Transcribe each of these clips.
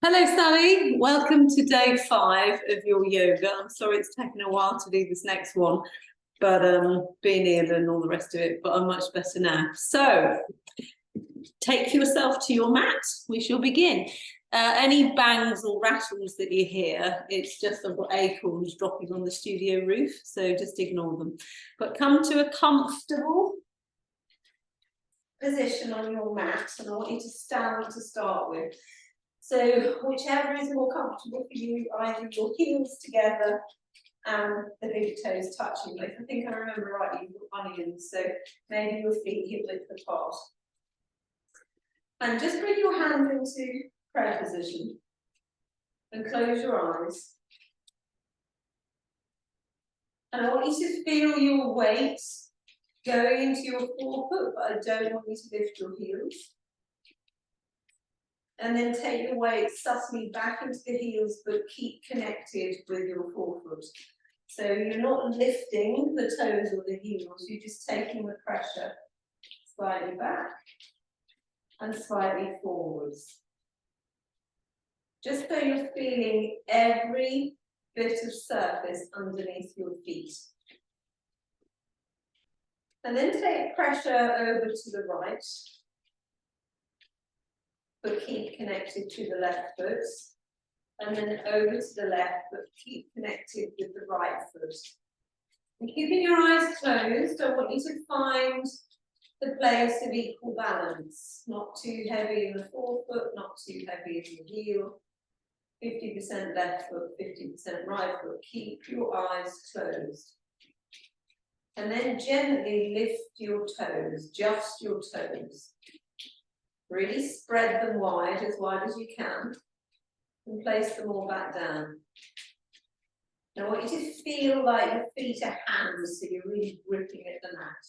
Hello, Sally. Welcome to day 5 of your yoga. I'm sorry it's taken a while to do this next one, but being ill and all the rest of it, but I'm much better now. So, take yourself to your mat. We shall begin. Any bangs or rattles that you hear, it's just I've got acorns dropping on the studio roof, so just ignore them. But come to a comfortable position on your mat, and I want you to stand to start with. So whichever is more comfortable for you, either your heels together and the big toes touching. But if I think I remember rightly, you've got onions, so maybe your feet hip width apart. And just bring your hands into prayer position and close your eyes. And I want you to feel your weight going into your forefoot, but I don't want you to lift your heels. And then take your weight subtly back into the heels, but keep connected with your forefoot. So you're not lifting the toes or the heels, you're just taking the pressure slightly back and slightly forwards. Just so you're feeling every bit of surface underneath your feet. And then take pressure over to the right, but keep connected to the left foot, and then over to the left, but keep connected with the right foot. And keeping your eyes closed, I want you to find the place of equal balance, not too heavy in the forefoot, not too heavy in the heel, 50% left foot, 50% right foot. Keep your eyes closed. And then gently lift your toes, just your toes. Really spread them wide as you can, and place them all back down. Now I want you to feel like your feet are hands, so you're really gripping at the mat.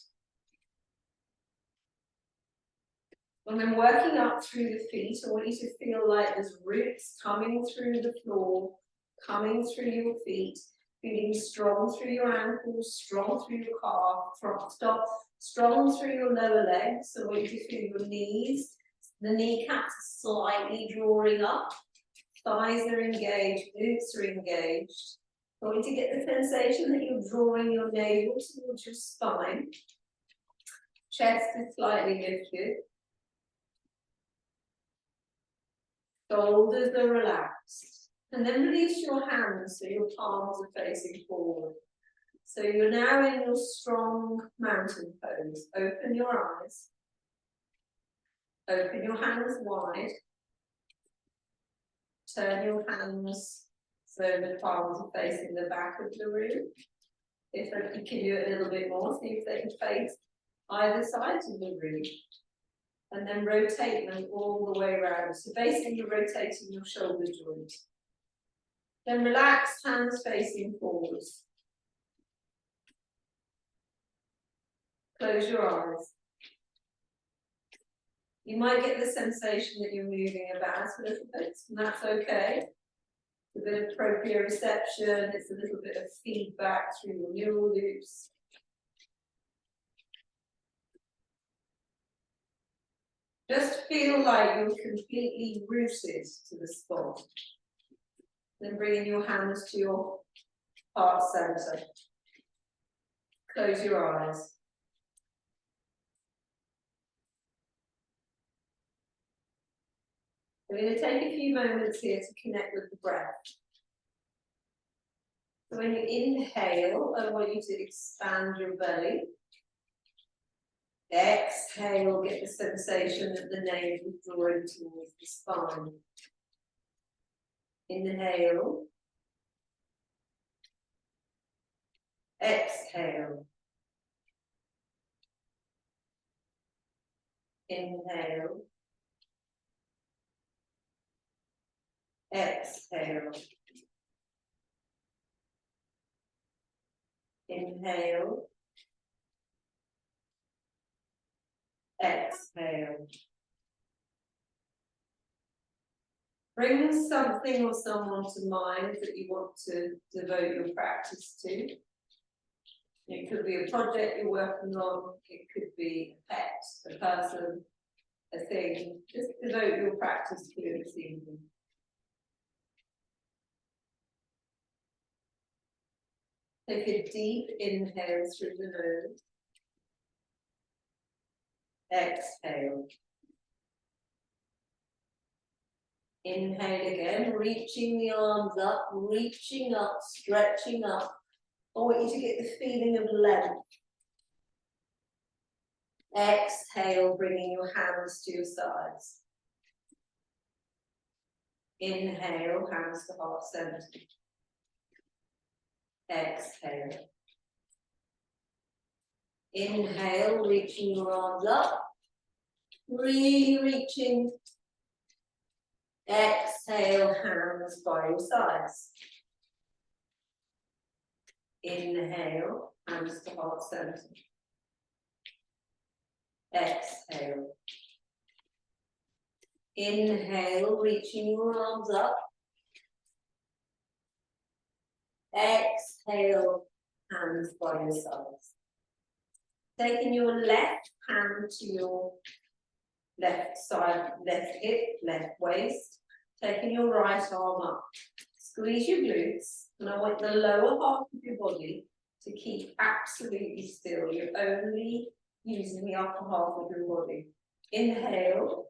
And then working up through the feet, I want you to feel like there's roots coming through the floor, coming through your feet, feeling strong through your ankles, strong through your calf, strong through your lower legs. So I want you to feel your knees. The kneecaps are slightly drawing up, thighs are engaged, glutes are engaged. I want you to get the sensation that you're drawing your navel towards your spine. Chest is slightly lifted. Shoulders are relaxed. And then release your hands so your palms are facing forward. So you're now in your strong mountain pose. Open your eyes. Open your hands wide. Turn your hands so the palms are facing the back of the room. If you can do it a little bit more, see if they can face either side of the room. And then rotate them all the way around. So basically you're rotating your shoulder joint. Then relax, hands facing forwards. Close your eyes. You might get the sensation that you're moving about a little bit, and that's okay. It's a bit of proprioception, it's a little bit of feedback through your neural loops. Just feel like you're completely rooted to the spot. Then bringing your hands to your heart center. Close your eyes. We're going to take a few moments here to connect with the breath. So when you inhale, I want you to expand your belly. Exhale, get the sensation that the navel is drawing towards the spine. Inhale. Exhale. Inhale. Exhale. Inhale. Exhale. Bring something or someone to mind that you want to devote your practice to. It could be a project you're working on, it could be a pet, a person, a thing. Just devote your practice to it this evening. Take a deep inhale through the nose. Exhale. Inhale again, reaching the arms up, reaching up, stretching up. I want you to get the feeling of length. Exhale, bringing your hands to your sides. Inhale, hands to heart center. Exhale. Inhale, reaching your arms up. Really reaching. Exhale, hands by your sides. Inhale, hands to heart center. Exhale. Inhale, reaching your arms up. Exhale, hands by your sides. Taking your left hand to your left side, left hip, left waist. Taking your right arm up. Squeeze your glutes, and I want the lower half of your body to keep absolutely still. You're only using the upper half of your body. Inhale.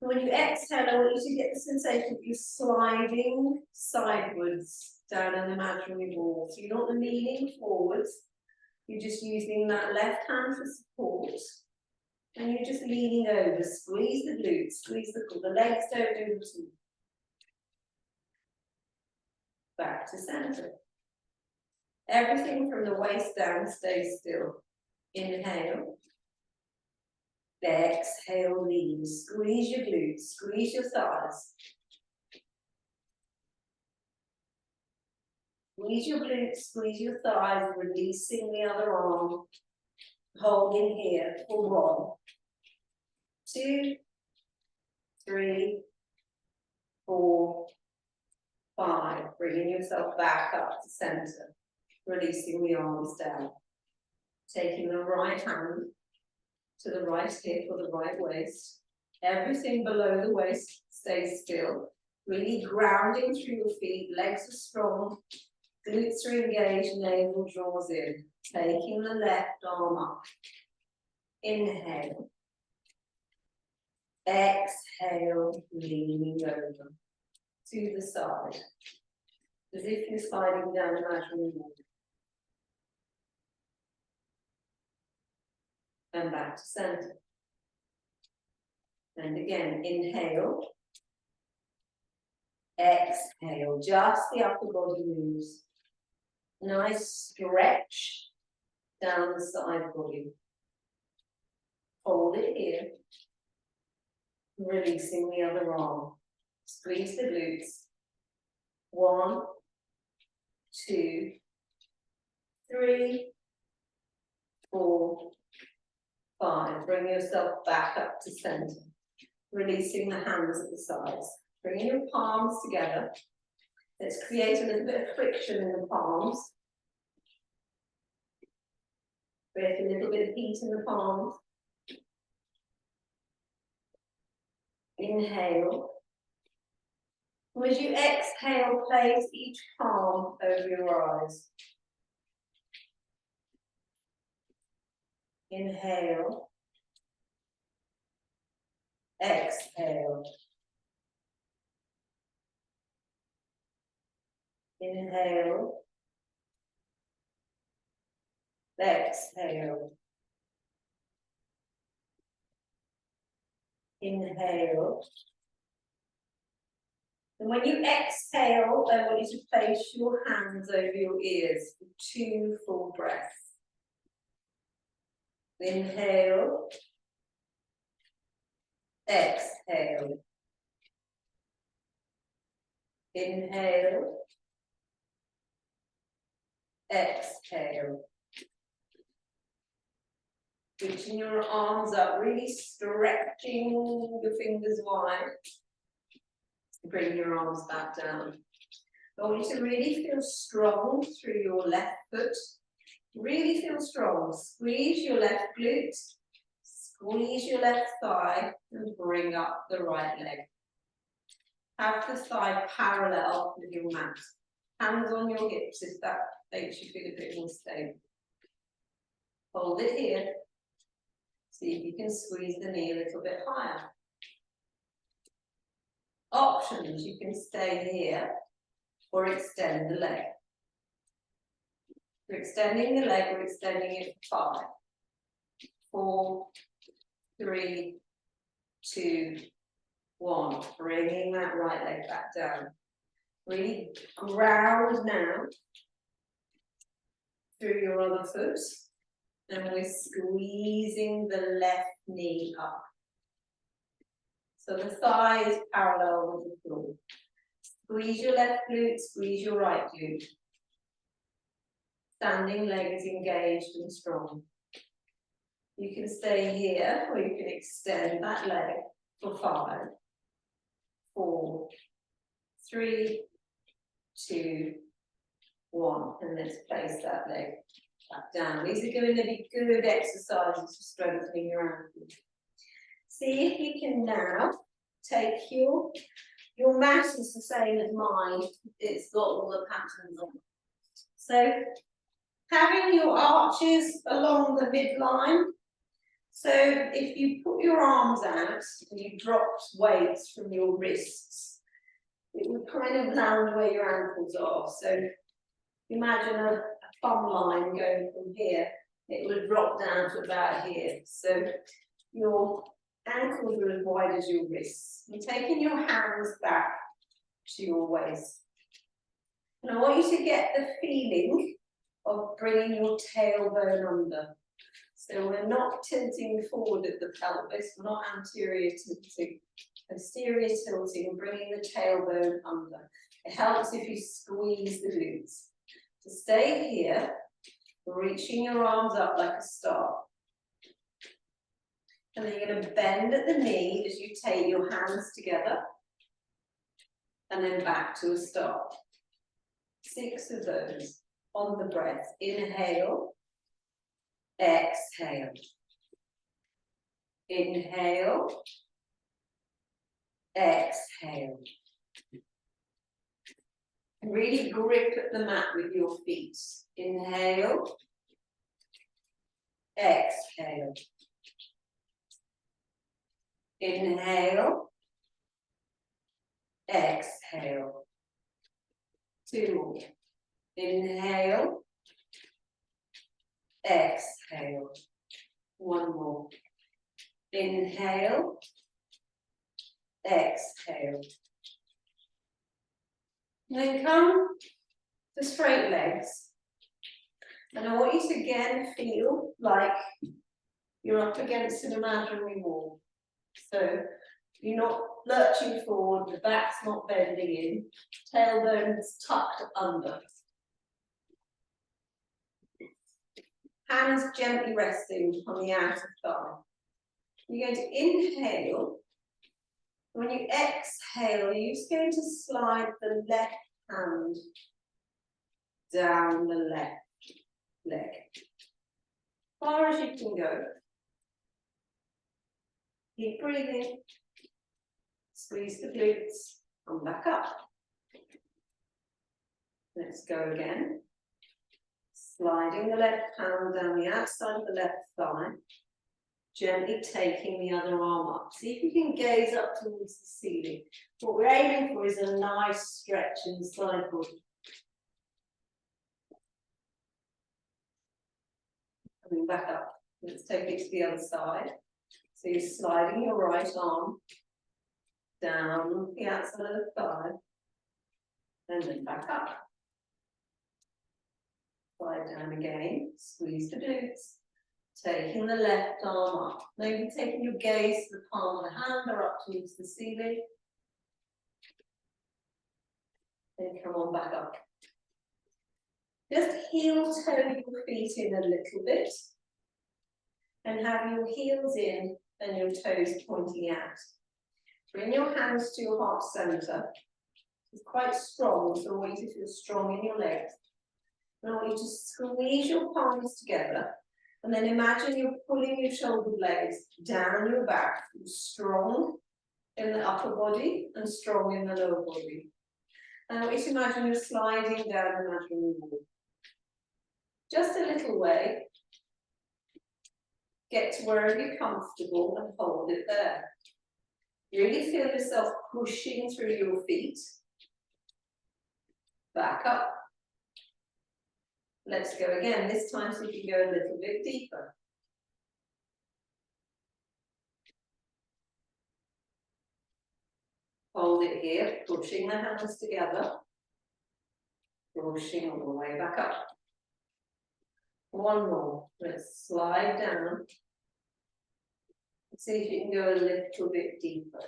When you exhale, I want you to get the sensation that you're sliding sidewards down an imaginary wall. So you're not leaning forwards, you're just using that left hand for support. And you're just leaning over, squeeze the glutes, squeeze the legs don't do the two. Back to center. Everything from the waist down stays still. Inhale. Exhale, lean. Squeeze your glutes, squeeze your thighs. Squeeze your glutes, squeeze your thighs, releasing the other arm. Holding here for 1, 2, 3, 4, 5. Bringing yourself back up to center. Releasing the arms down. Taking the right hand to the right hip or the right waist. Everything below the waist stays still. Really grounding through your feet. Legs are strong. Glutes are engaged. Navel draws in. Taking the left arm up. Inhale. Exhale, leaning over to the side. As if you're sliding down an imaginary wall. And back to center. And again, inhale. Exhale, just the upper body moves. Nice stretch down the side body. Hold it here. Releasing the other arm. Squeeze the glutes. 1, 2, 3, 4, 5. Bring yourself back up to center. Releasing the hands at the sides. Bringing your palms together. Let's create a little bit of friction in the palms. Create a little bit of heat in the palms. Inhale. And as you exhale, place each palm over your eyes. Inhale. Exhale. Inhale. Exhale. Inhale. And when you exhale, I want you to place your hands over your ears for 2 full breaths. Inhale. Exhale. Inhale. Exhale. Reaching your arms up, really stretching your fingers wide. Bring your arms back down. I want you to really feel strong through your left foot. Really feel strong. Squeeze your left glute. Squeeze your left thigh and bring up the right leg. Have the thigh parallel with your mat. Hands on your hips if that makes you feel a bit more stable. Hold it here. See if you can squeeze the knee a little bit higher. Options, you can stay here or extend the leg. We're extending the leg, we're extending it for 5, 4, 3, 2, 1. Bringing that right leg back down. Really ground now through your other foot. And we're squeezing the left knee up. So the thigh is parallel with the floor. Squeeze your left glute, squeeze your right glute. Standing leg is engaged and strong. You can stay here or you can extend that leg for 5, 4, 3, 2, 1. And let's place that leg back down. These are going to be good exercises for strengthening your ankle. See if you can now take your mat is the same as mine. It's got all the patterns on. So having your arches along the midline. So if you put your arms out and you dropped weights from your wrists, it would kind of land where your ankles are. So imagine a thumb line going from here. It would drop down to about here. So your ankles are as wide as your wrists. You're taking your hands back to your waist. And I want you to get the feeling of bringing your tailbone under. So we're not tilting forward at the pelvis, we're not anterior tilting, posterior tilting, bringing the tailbone under. It helps if you squeeze the glutes. So stay here, reaching your arms up like a star. And then you're going to bend at the knee as you take your hands together. And then back to a star. 6 of those on the breath. Inhale. Exhale. Inhale. Exhale. Really grip at the mat with your feet. Inhale. Exhale. Inhale. Exhale. 2 more. Inhale. Exhale. 1 more. Inhale. Exhale. And then come to straight legs. And I want you to again feel like you're up against an imaginary wall. So you're not lurching forward, the back's not bending in, tailbone's tucked under. Hands gently resting on the outer thigh. You're going to inhale. When you exhale, you're just going to slide the left hand down the left leg. As far as you can go. Keep breathing. Squeeze the glutes. Come back up. Let's go again. Sliding the left hand down the outside of the left thigh. Gently taking the other arm up. See if you can gaze up towards the ceiling. What we're aiming for is a nice stretch in the side body. Coming back up. Let's take it to the other side. So you're sliding your right arm down the outside of the thigh. And then back up. Slide down again. Squeeze the glutes. Taking the left arm up. Maybe taking your gaze to the palm of the hand or up towards the ceiling. Then come on back up. Just heel toe your feet in a little bit. And have your heels in and your toes pointing out. Bring your hands to your heart center. It's quite strong, so I want you to feel strong in your legs. And I want you to squeeze your palms together. And then imagine you're pulling your shoulder blades down your back. You're strong in the upper body and strong in the lower body. And I want you to imagine you're sliding down an imaginary wall. Just a little way. Get to wherever you're comfortable and hold it there. Really feel yourself pushing through your feet. Back up. Let's go again. This time so you can go a little bit deeper. Hold it here, pushing the hands together. Pushing all the way back up. One more. Let's slide down. See if you can go a little bit deeper.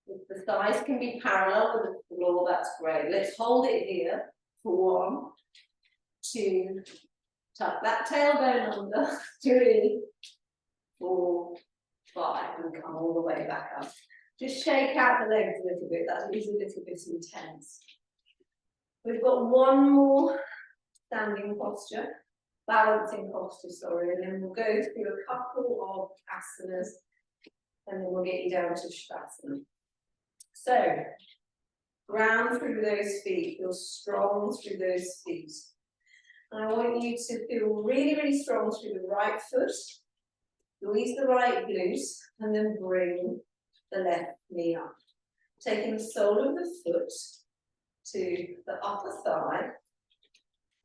If the thighs can be parallel with the floor, that's great. Let's hold it here for 1, 2, tuck that tailbone under, 3, 4, 5, and come all the way back up. Just shake out the legs a little bit. That is a little bit intense. We've got one more standing posture, balancing posture, sorry, and then we'll go through a couple of asanas, and then we'll get you down to Shavasana. So, ground through those feet, feel strong through those feet. And I want you to feel really, really strong through the right foot, squeeze the right glute, and then bring the left knee up. Taking the sole of the foot to the upper thigh,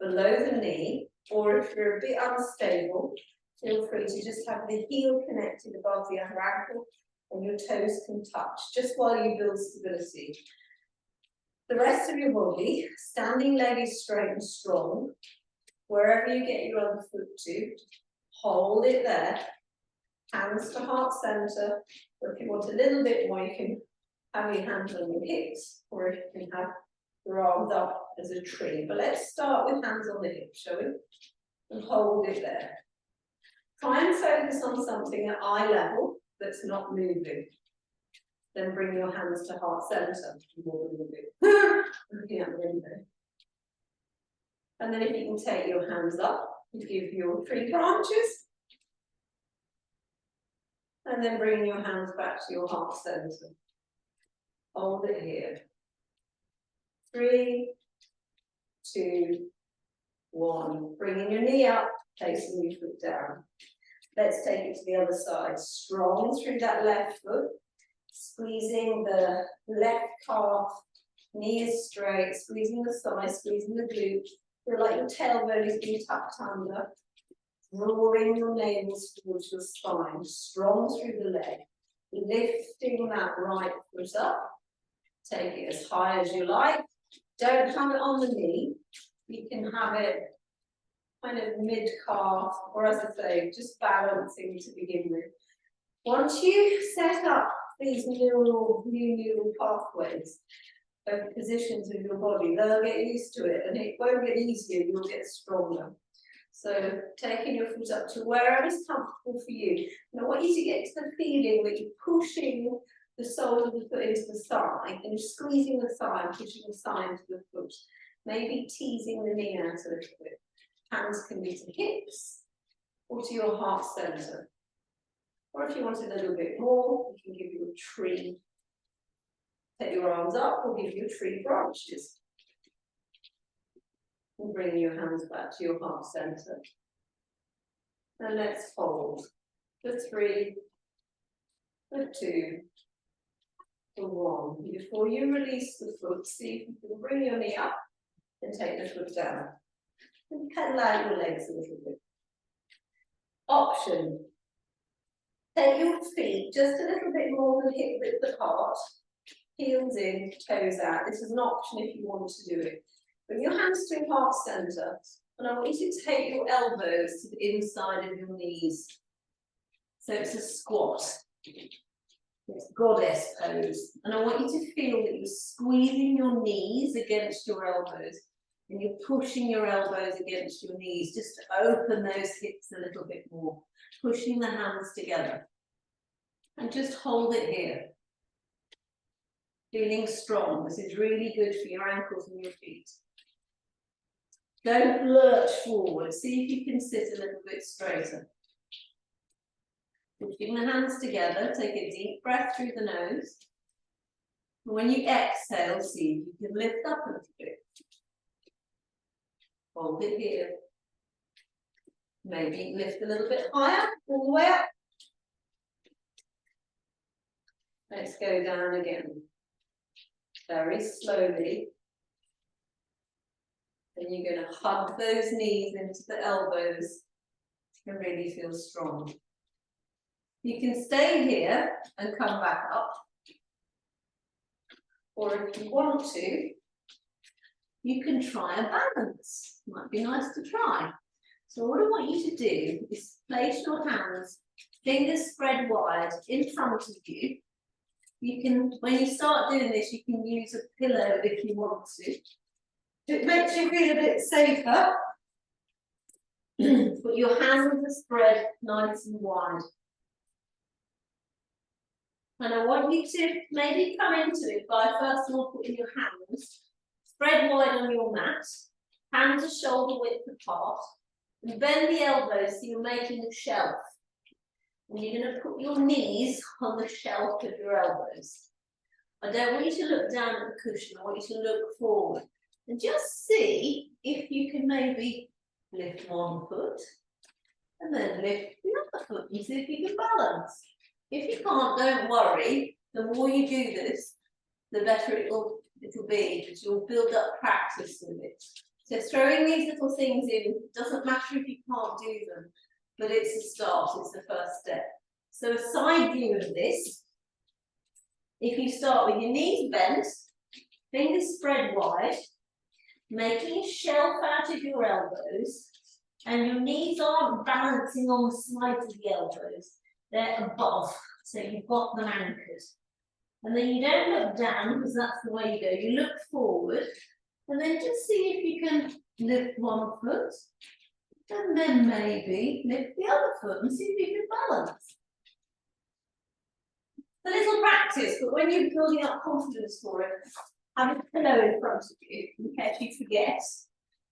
below the knee, or if you're a bit unstable, feel free to just have the heel connected above the other ankle and your toes can touch, just while you build stability. The rest of your body, standing leg is straight and strong. Wherever you get your other foot to, hold it there. Hands to heart center, or if you want a little bit more, you can have your hands on your hips, or if you can have your arms up as a tree. But let's start with hands on the hips, shall we? And hold it there. Try and focus on something at eye level that's not moving. Then bring your hands to heart center. Looking out the window. And then if you can take your hands up, you give your tree branches. And then bring your hands back to your heart center. Hold it here. 3, 2, 1. Bringing your knee up, placing your foot down. Let's take it to the other side. Strong through that left foot. Squeezing the left calf. Knee is straight. Squeezing the thigh, squeezing the glute. Feel like your tailbone is being tucked under. Drawing your nails towards your spine. Strong through the leg. Lifting that right foot up. Take it as high as you like. Don't have it on the knee. You can have it kind of mid-calf, or as I say, just balancing to begin with. Once you set up these new neural pathways of positions of your body, they'll get used to it, and it won't get easier, you'll get stronger. So taking your foot up to wherever is comfortable for you. And I want you to get to the feeling that you're pushing the sole of the foot into the thigh, and you're squeezing the thigh and pushing the thigh into the foot. Maybe teasing the knee out a little bit. Hands can be to hips or to your heart center. Or if you want a little bit more, we can give you a tree. Take your arms up, we'll give you tree branches. And bring your hands back to your heart center. And let's hold for 3, for 2, for 1. Before you release the foot, see if you can bring your knee up and take the foot down. And pedal out your legs a little bit. Option. Take your feet just a little bit more than hip width apart. Heels in, toes out. This is an option if you want to do it. Bring your hands to your heart center. And I want you to take your elbows to the inside of your knees. So it's a squat. It's goddess pose. And I want you to feel that you're squeezing your knees against your elbows. And you're pushing your elbows against your knees just to open those hips a little bit more. Pushing the hands together. And just hold it here. Feeling strong. This is really good for your ankles and your feet. Don't lurch forward. See if you can sit a little bit straighter. Pushing the hands together. Take a deep breath through the nose. And when you exhale, see if you can lift up a little bit. Hold it here. Maybe lift a little bit higher, all the way up. Let's go down again. Very slowly. And you're going to hug those knees into the elbows and really feel strong. You can stay here and come back up. Or if you want to, you can try a balance. Might be nice to try. So what I want you to do is place your hands, fingers spread wide in front of you. You can, when you start doing this, you can use a pillow if you want to. It makes you feel a bit safer. But your hands are spread nice and wide. And I want you to maybe come into it by first of all putting your hands spread wide on your mat, hands are shoulder width apart, and bend the elbows so you're making a shelf. And you're going to put your knees on the shelf of your elbows. I don't want you to look down at the cushion, I want you to look forward. And just see if you can maybe lift one foot, and then lift the other foot, and see if you can balance. If you can't, don't worry. The more you do this, the better it'll be, because you'll build up practice with it. So throwing these little things in, doesn't matter if you can't do them, but it's a start, it's the first step. So a side view of this, if you start with your knees bent, fingers spread wide, making a shelf out of your elbows, and your knees aren't balancing on the sides of the elbows, they're above, so you've got them anchored. And then you don't look down, because that's the way you go, you look forward, and then just see if you can lift one foot, and then maybe lift the other foot and see if you can balance. A little practice, but when you're building up confidence for it, have a pillow in front of you in case you forget,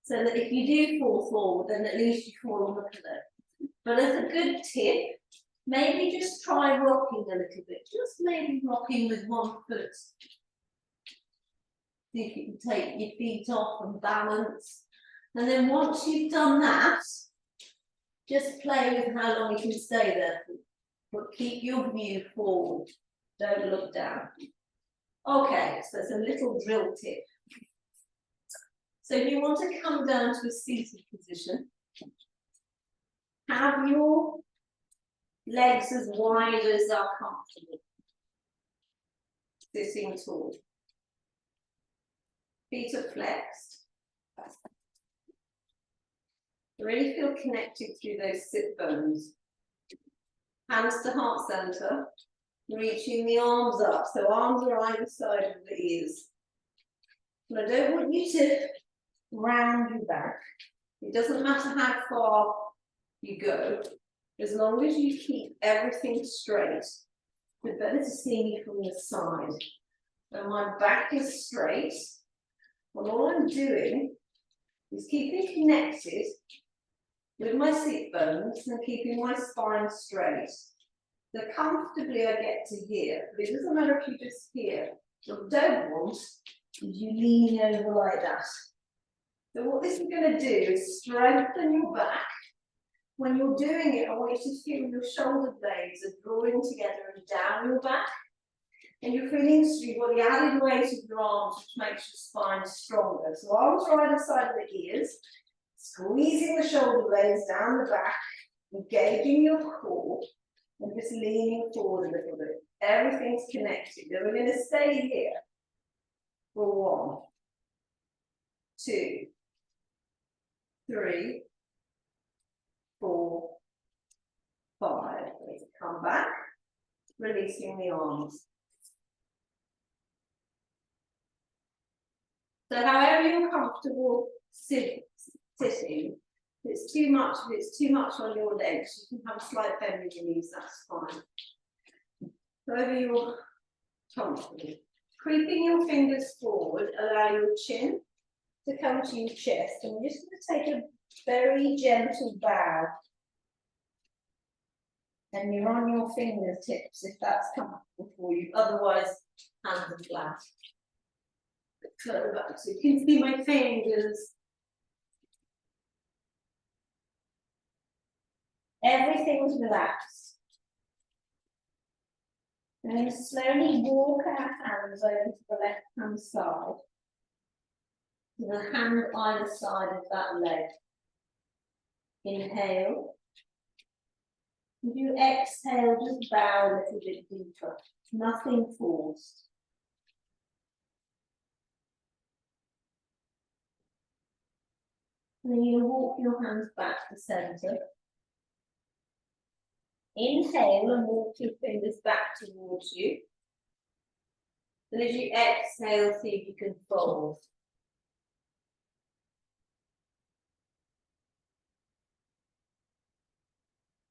so that if you do fall forward, then at least you fall on the pillow. But as a good tip, maybe just try rocking a little bit, just maybe rocking with one foot. See if you can take your feet off and balance. And then once you've done that, just play with how long you can stay there. But keep your view forward, don't look down. Okay, so it's a little drill tip. So if you want to come down to a seated position, have your legs as wide as are comfortable. Sitting tall. Feet are flexed. Really feel connected through those sit bones. Hands to heart center. Reaching the arms up. So arms are either side of the ears. And I don't want you to round your back. It doesn't matter how far you go, as long as you keep everything straight. It's better to see me from the side. So my back is straight. Well, all I'm doing is keeping connected with my seat bones and keeping my spine straight. So comfortably I get to here, but it doesn't matter if you just hear. What I don't want is you leaning over like that. So what this is going to do is strengthen your back. When you're doing it, I want you to feel your shoulder blades are drawing together and down your back. And you're feeling you've got the added weight of your arms, which makes your spine stronger. So arms right inside of the ears, squeezing the shoulder blades down the back, engaging your core, and just leaning forward a little bit. Everything's connected. Then we're going to stay here for 1, 2, 3, 4, 5. Let's come back, releasing the arms. So however you're comfortable sitting, if it's too much on your legs, you can have a slight bend in your knees, that's fine. However you're comfortable. Creeping your fingers forward, allow your chin to come to your chest, and we're just going to take a very gentle bow. And you're on your fingertips if that's comfortable for you. Otherwise, hands are flat. So you can see my fingers. Everything's relaxed. We're going to slowly walk our hands over to the left hand side. With a hand either side of that leg. Inhale. If you exhale, just bow a little bit deeper. Nothing forced. And then you walk your hands back to center. Inhale and walk your fingers back towards you. And as you exhale, see if you can fold.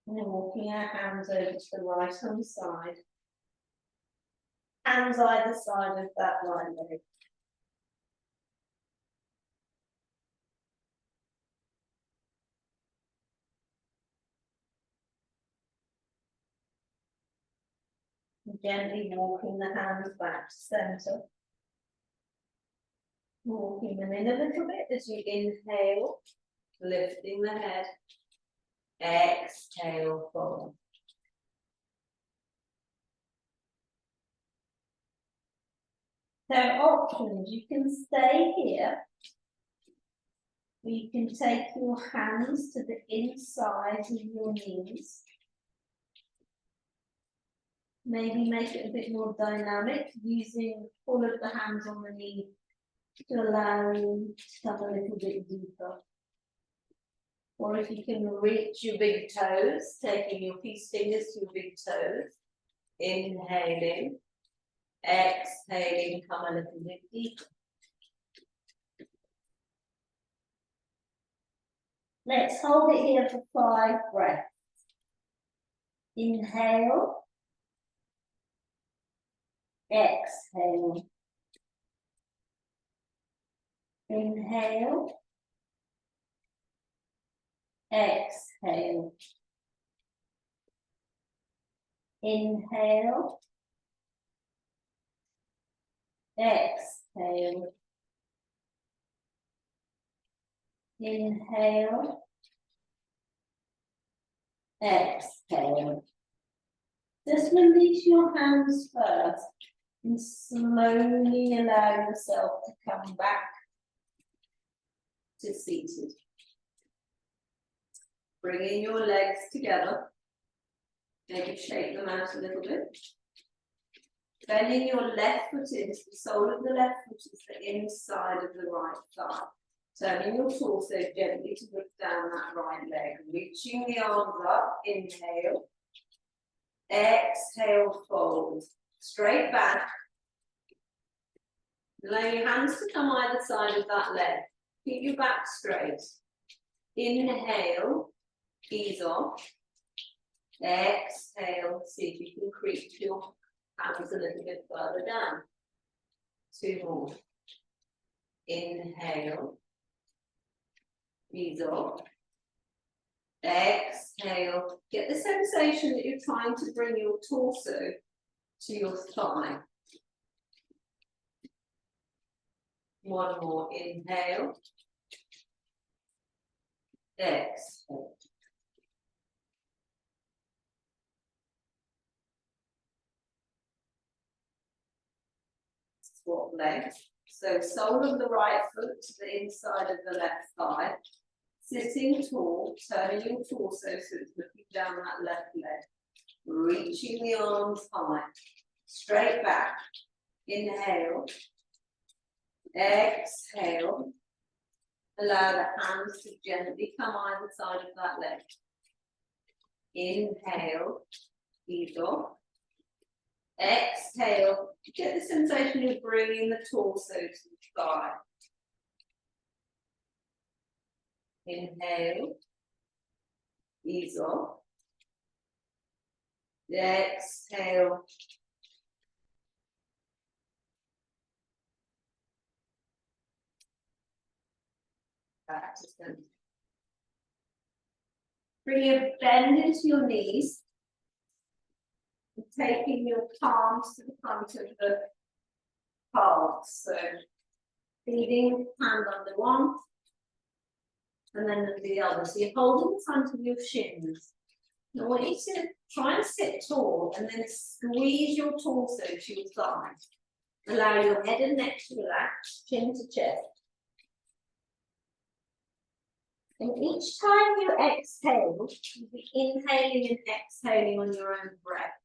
And then walking our hands over to the right hand side. Hands either side of that right leg. And gently walking the hands back to center. Walking them in a little bit as you inhale, lifting the head. Exhale, fold. So options, you can stay here. Or you can take your hands to the inside of your knees. Maybe make it a bit more dynamic, using all of the hands on the knee to allow you to come a little bit deeper. Or if you can reach your big toes, taking your peace fingers to your big toes, inhaling, exhaling, come a little bit deeper. Let's hold it here for 5 breaths. Inhale, exhale. Inhale, exhale. Inhale, exhale. Inhale, exhale. Just release your hands first and slowly allow yourself to come back to seated. Bringing your legs together. Maybe shake them out a little bit. Bending your left foot in, the sole of the left foot is the inside of the right thigh. Turning your torso gently to lift down that right leg. Reaching the arms up, inhale. Exhale, fold. Straight back. Allow your hands to come either side of that leg. Keep your back straight. Inhale, ease off. Exhale, see if you can creep your hands a little bit further down. 2 more. Inhale. Ease off. Exhale. Get the sensation that you're trying to bring your torso to your thigh. 1 more. Inhale. Exhale. Swap legs. So sole of the right foot to the inside of the left thigh. Sitting tall, turning your torso so it's looking down that left leg. Reaching the arms high. Straight back. Inhale. Exhale. Allow the hands to gently come either side of that leg. Inhale. Ease off. Exhale. Get the sensation of bringing the torso to the thigh. Inhale. Ease off. Exhale. Back to center. Bring your bend into your knees. And taking your palms to the front of the calves. So feeding hand under one, and then the other. So you hold in front of your shins. Now I want you to try and sit tall and then squeeze your torso to your thigh. Allow your head and neck to relax, chin to chest. And each time you exhale, you'll be inhaling and exhaling on your own breath.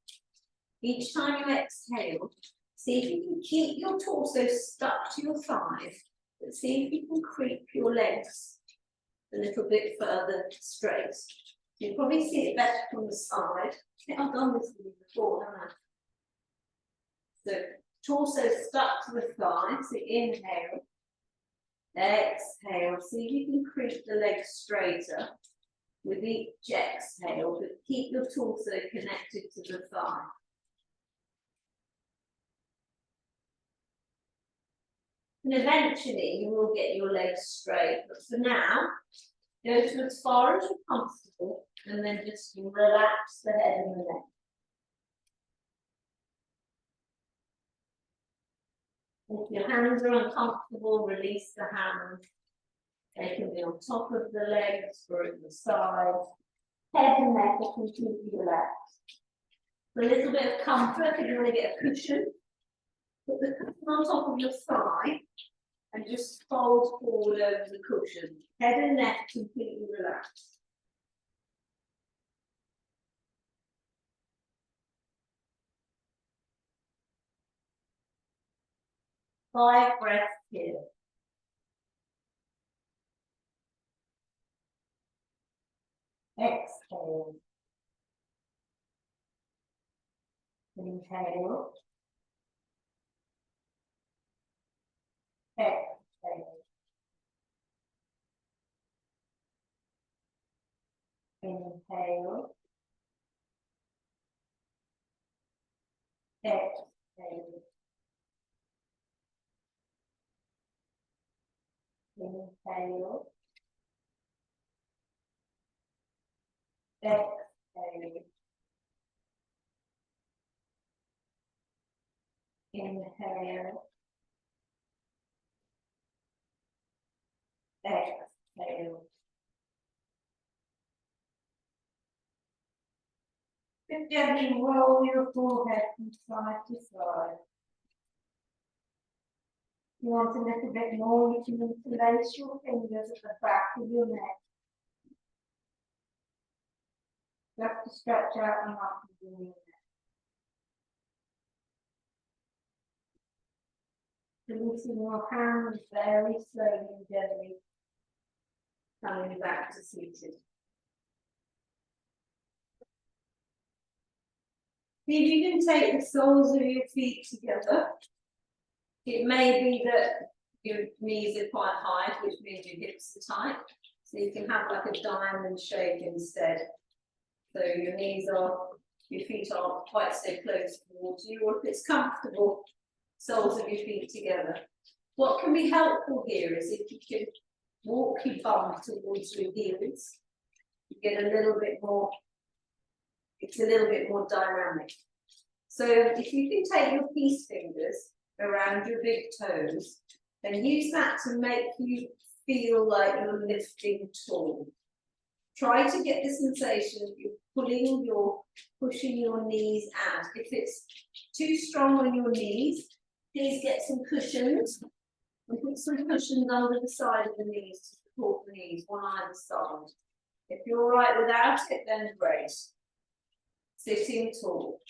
Each time you exhale, see if you can keep your torso stuck to your thighs, but see if you can creep your legs a little bit further straight. You'll probably see it better from the side. I think I've done this with you before, haven't I? So torso stuck to the thigh, so inhale, exhale, see if you can creep the legs straighter with each exhale, but keep your torso connected to the thigh. And eventually you will get your legs straight, but for now, go to as far as you're comfortable and then just relax the head and the neck. If your hands are uncomfortable, release the hands. They can be on top of the legs or at the sides. Head and neck are completely relaxed. For a little bit of comfort, if you want to get a cushion, put the cushion on top of your thigh and just fold forward over the cushion. Head and neck completely relaxed. Five breaths here. Exhale. Inhale. Exhale. Inhale. Exhale. Inhale. Exhale. Inhale. Exhale. Just gently roll your forehead from side to side. If you want a little bit more, you can interlace your fingers at the back of your neck. Just to stretch out the muscles in your neck. Releasing your hands very slowly and gently, coming back to seated. See if you can take the soles of your feet together. It may be that your knees are quite high, which means your hips are tight. So you can have like a diamond shape instead. So your feet are quite so close towards you, or if it's comfortable, soles of your feet together. What can be helpful here is if you can walk your bum towards your heels, you get a little bit more, it's a little bit more dynamic. So if you can take your peace fingers around your big toes, then use that to make you feel like you're lifting tall. Try to get the sensation that you're pushing your knees out. If it's too strong on your knees, please get some cushions and put some cushions under the side of the knees to support the knees, one either side. If you're all right without it, then great. Sitting tall.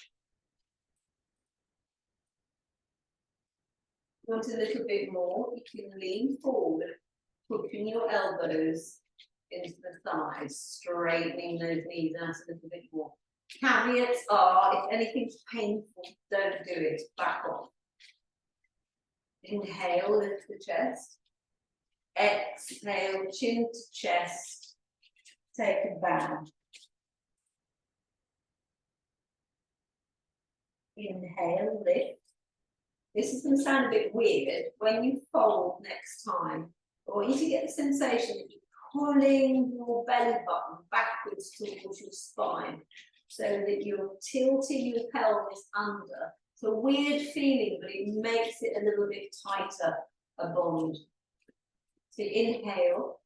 Want a little bit more, you can lean forward, pushing your elbows into the thighs, straightening those knees out a little bit more. Caveats are, if anything's painful, don't do it, back off. Inhale, lift the chest. Exhale, chin to chest, take a bow. Inhale, lift. This is going to sound a bit weird. When you fold next time, I want you to get the sensation that you're pulling your belly button backwards towards your spine so that you're tilting your pelvis under It's a weird feeling, but it makes it a little bit tighter, a bond. So inhale,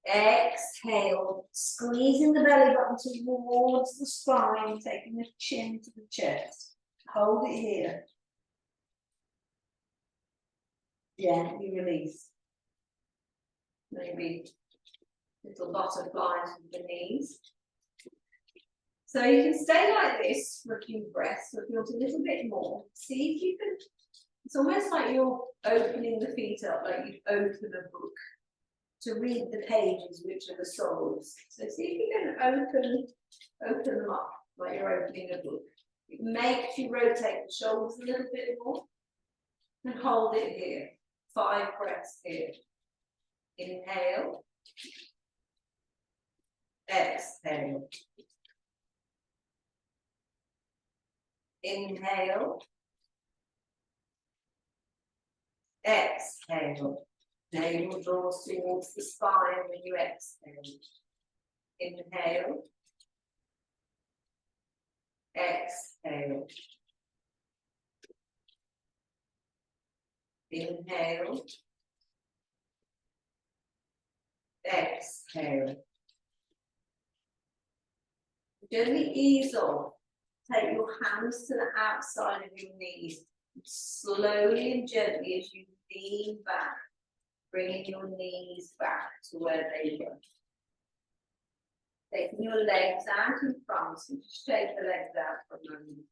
exhale, squeezing the belly button towards the spine, taking the chin to the chest. Hold it here. Gently release. Maybe little butterflies with the knees. So you can stay like this for a few breaths, or if you want a little bit more, see if you can, it's almost like you're opening the feet up, like you open a book to read the pages, which are the soles. So see if you can open them up, like you're opening a book. It makes you rotate the shoulders a little bit more, and hold it here. 5 breaths here. Inhale. Exhale. Inhale. Exhale. Navel draws towards the spine when you exhale. Inhale. Exhale. Inhale. Exhale. Gently ease off. Take your hands to the outside of your knees. Slowly and gently as you lean back, bringing your knees back to where they were. Taking your legs out in front, and just shake the legs out for a moment.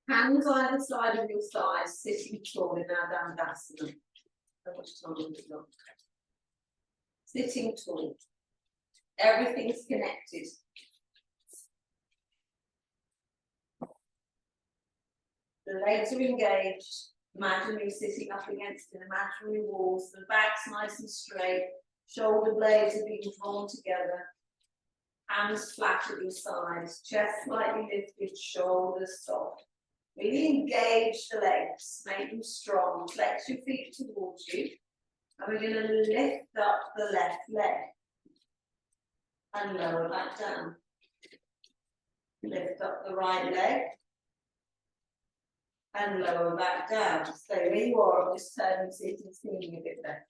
Hands either side of your thighs, sitting tall in our Dandasana. How much time have we got? Sitting tall. Everything's connected. The legs are engaged. Imagine you're sitting up against an imaginary walls. The back's nice and straight. Shoulder blades are being drawn together. Hands flat at your sides. Chest slightly lifted. Shoulders soft. Really engage the legs. Make them strong. Flex your feet towards you. And we're going to lift up the left leg. And lower that down. Lift up the right leg. And lower back down. So where you are, I'm just turning, sitting, seeing a bit better.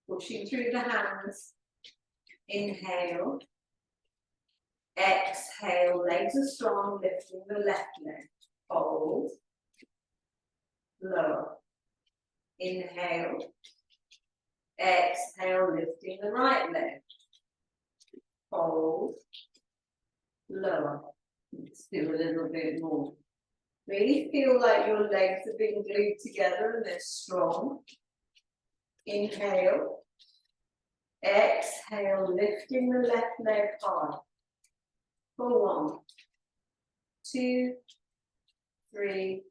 Pushing through the hands. Inhale. Exhale. Legs are strong, lifting the left leg. Hold. Lower. Inhale. Exhale, lifting the right leg. Hold. Lower. Let's do a little bit more. Really feel like your legs are being glued together and they're strong. Inhale. Exhale, lifting the left leg high. For 1, 2, 3,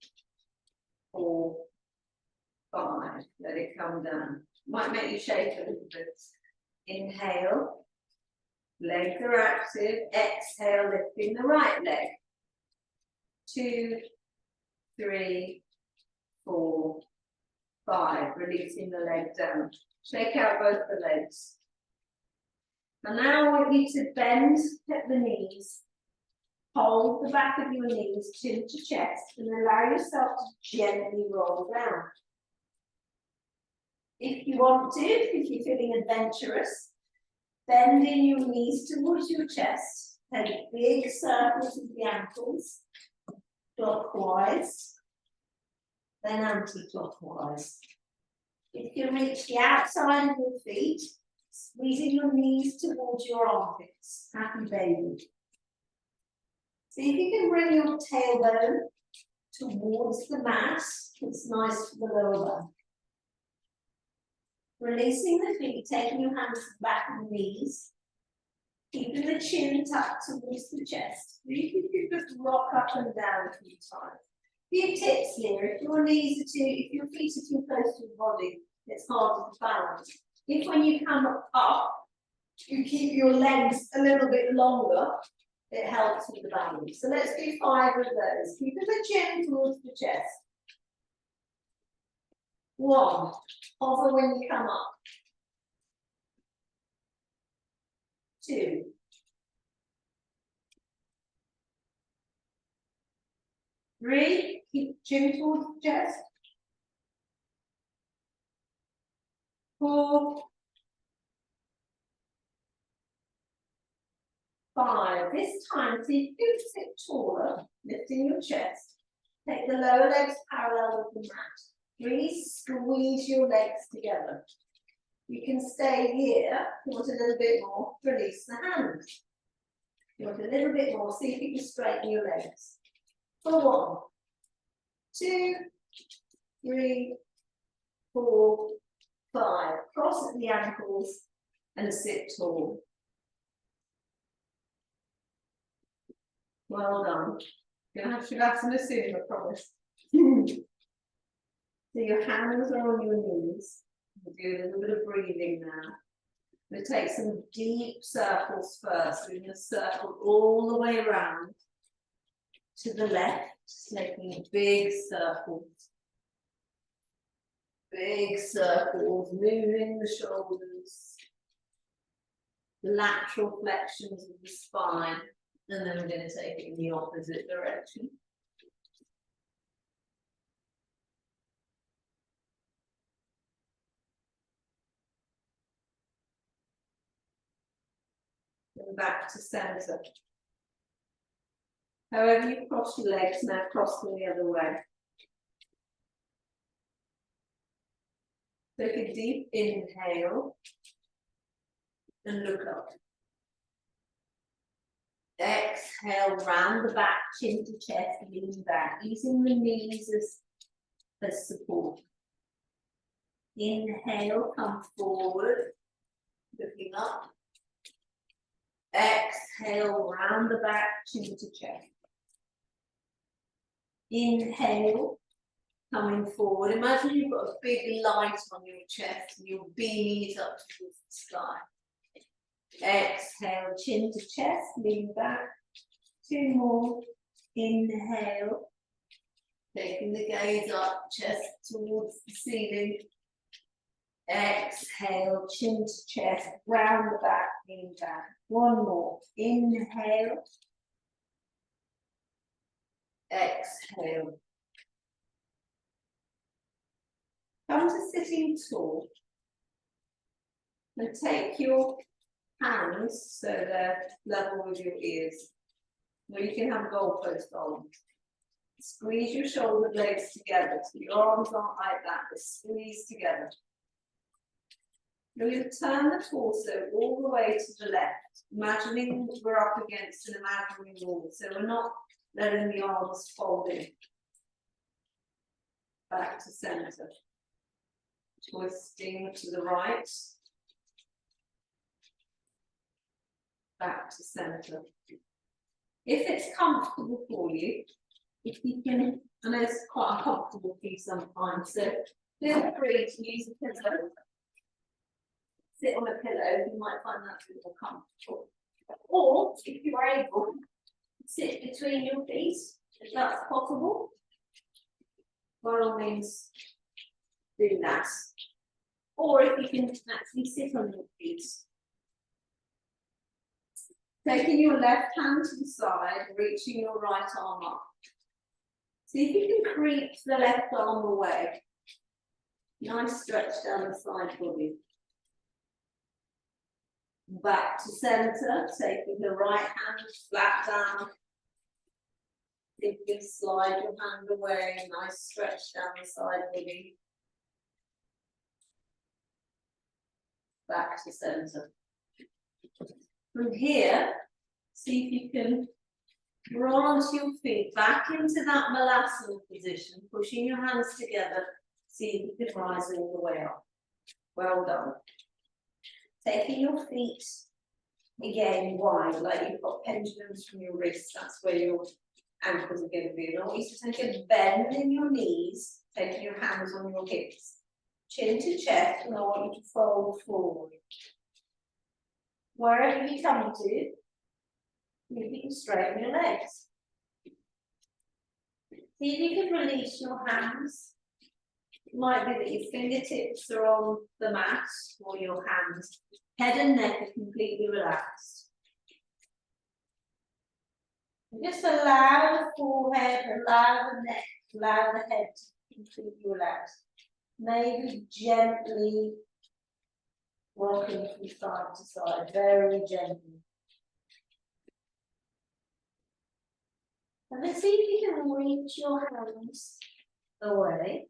4, 5. Let it come down. Might make you shake a little bit. Inhale. Legs are active. Exhale, lifting the right leg. 2, 3, 4, 5. Releasing the leg down. Shake out both the legs. And now I want you to bend at the knees. Hold the back of your knees, chin to chest, and allow yourself to gently roll down. If you want to, if you're feeling adventurous, bending your knees towards your chest. Take big circles with the ankles, clockwise, then anti-clockwise. If you reach the outside of your feet, squeezing your knees towards your armpits. Happy baby. See if you can bring your tailbone towards the mat. It's nice for the lower back. Releasing the feet, taking your hands to the back of the knees. Keeping the chin tucked towards the chest. You can just rock up and down a few times. Few tips here. If your feet are too close to your body, it's harder to balance. If when you come up, you keep your legs a little bit longer, it helps with the balance. So let's do 5 of those. Keeping the chin towards the chest. 1, hover when you come up. 2, 3, keep chin towards the chest. 4, 5. This time, see if you sit taller, lifting your chest. Take the lower legs parallel with the mat. Really squeeze your legs together. You can stay here. If you want a little bit more, release the hands. If you want a little bit more, see if you can straighten your legs. For 1, 2, 3, 4, 5. Cross at the ankles and sit tall. Well done. You'll have Shavasana soon, I promise. So your hands are on your knees. We'll do a little bit of breathing now. We'll take some deep circles first. We're going to circle all the way around to the left, taking big circles. Big circles, moving the shoulders, the lateral flexions of the spine, and then we're going to take it in the opposite direction. And back to center. However you cross your legs, now cross them the other way. Take a deep inhale and look up. Exhale, round the back, chin to chest, lean back, using the knees as support. Inhale, come forward, looking up. Exhale, round the back, chin to chest. Inhale, coming forward. Imagine you've got a big light on your chest and you're beaming it up towards the sky. Exhale, chin to chest, lean back. 2 more. Inhale, taking the gaze up, chest towards the ceiling. Exhale, chin to chest, round the back, lean back. 1 more. Inhale. Exhale. Come to sitting tall. And take your hands so they're level with your ears. Or you can have goalpost on. Squeeze your shoulder blades together so your arms aren't like that, but squeeze together. You're going to turn the torso all the way to the left, imagining we're up against an imaginary wall, so we're not letting the arms fold in. Back to center. Twisting to the right. Back to center. If it's comfortable for you, if you can, I know it's quite uncomfortable for you sometimes, so feel free to use a pillow. Sit on a pillow, you might find that a bit more comfortable. Or, if you are able, sit between your feet, if that's possible. By all means, do that. Or if you can actually sit on your feet. Taking your left hand to the side, reaching your right arm up. See if you can creep the left arm away. Nice stretch down the side body. Back to center, taking the right hand flat down. You can slide your hand away, nice stretch down the side body. Back to center. From here, see if you can branch your feet back into that Malasana position, pushing your hands together. See if you can rise all the way up. Well done. Taking your feet again wide, like you've got pendulums from your wrists. That's where your ankles are going to be. And I want you to take a bend in your knees, taking your hands on your hips. Chin to chest, and I want you to fold forward. Wherever you come to, you can straighten your legs. See if you can release your hands. It might be that your fingertips are on the mat or your hands. Head and neck are completely relaxed. Just allow the forehead, allow the neck, allow the head to completely relax. Maybe gently rocking from side to side, very gently. And then see if you can reach your hands away.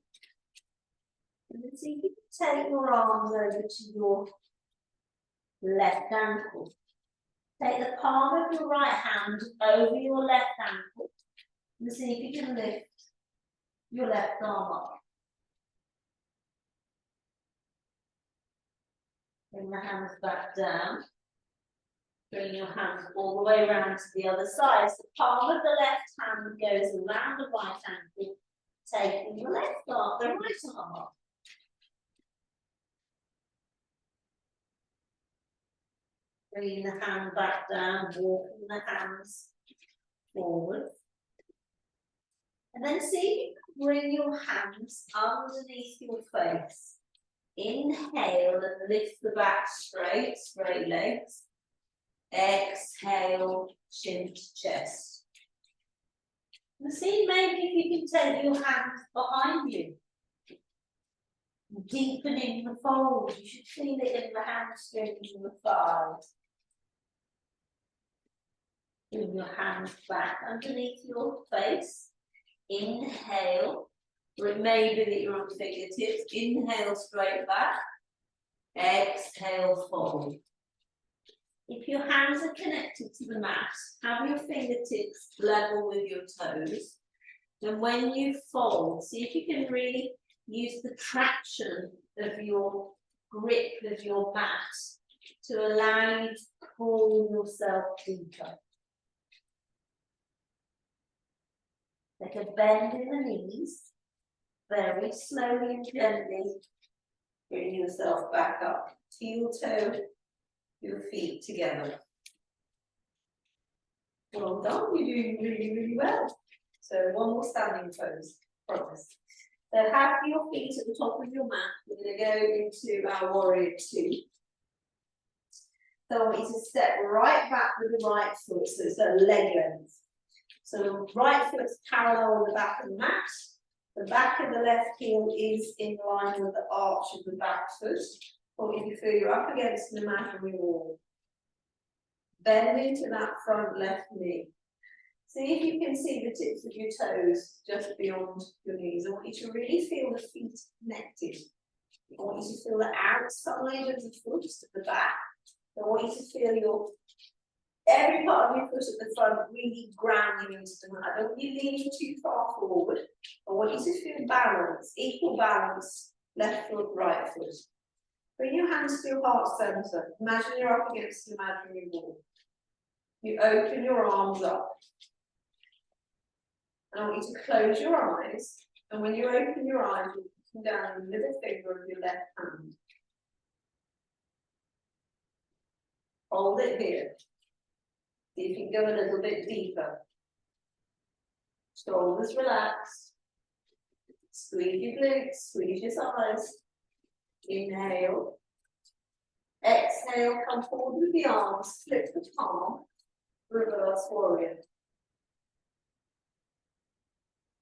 And then see if you can take your arms over to your left ankle. Take the palm of your right hand over your left ankle. And see if you can lift your left arm up. Bring the hands back down. Bring your hands all the way around to the other side. So the palm of the left hand goes around the right ankle, taking the right arm up. Bringing the hand back down, walking the hands forward. And then see if you can bring your hands underneath your face. Inhale and lift the back straight legs. Exhale, chin to chest. And see maybe if you can take your hands behind you. Deepening the fold. You should feel it in the hamstrings and the thighs. Bring your hands back underneath your face. Inhale. Or it may be that you're on fingertips. Inhale straight back. Exhale, fold. If your hands are connected to the mat, have your fingertips level with your toes. And when you fold, see if you can really use the traction of your grip of your mat to allow you to pull yourself deeper. Take a bend in the knees, very slowly and gently. Bring yourself back up, heel toe, your feet together. Well done, you're doing really, really well. So one more standing pose, promise. So have your feet at the top of your mat. We're going to go into our warrior two. So I want you to step right back with the right foot, so it's a leg length. So the right foot's parallel with the back of the mat. The back of the left heel is in line with the arch of the back foot. Or if you feel you're up against the mat and we wall. Bend into that front left knee. See if you can see the tips of your toes just beyond your knees. I want you to really feel the feet connected. I want you to feel the outside of the foot, just at the back. I want you to feel every part of your foot at the front really grounding into the mat. I don't want you leaning too far forward. I want you to feel balance, equal balance, left foot, right foot. Bring your hands to your heart center. Imagine you're up against an imaginary wall. You open your arms up. And I want you to close your eyes. And when you open your eyes, you come down the middle finger of your left hand. Hold it here. See if you can go a little bit deeper. Shoulders relaxed. Squeeze your glutes, squeeze your thighs. Inhale. Exhale, come forward with the arms, flip the palm, reverse warrior.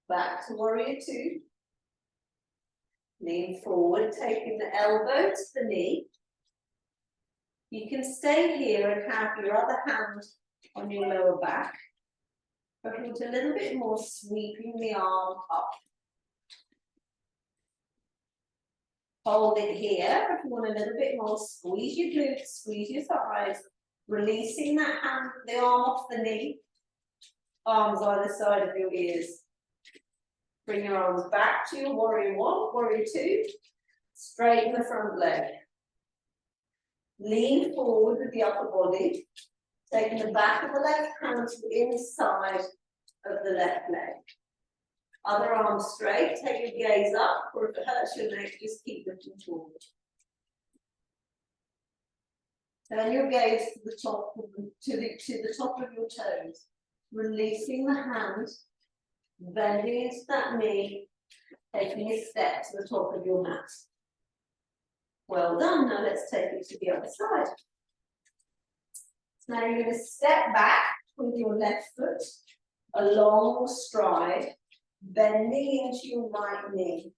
Back to warrior two. Lean forward, taking the elbow to the knee. You can stay here and have your other hand on your lower back. But put a little bit more, sweeping the arm up. Hold it here. If you want a little bit more, squeeze your glutes, squeeze your thighs, releasing that hand, the arm off the knee. Arms either side of your ears. Bring your arms back to your warrior one, warrior two. Straighten the front leg. Lean forward with the upper body. Taking the back of the left hand to the inside of the left leg. Other arm straight, take your gaze up, or if it hurts your neck, just keep looking forward. Turn your gaze to the top of the top of your toes, releasing the hand, bending into that knee, taking a step to the top of your mat. Well done. Now let's take it to the other side. So now you're going to step back with your left foot, a long stride, bending into your right knee.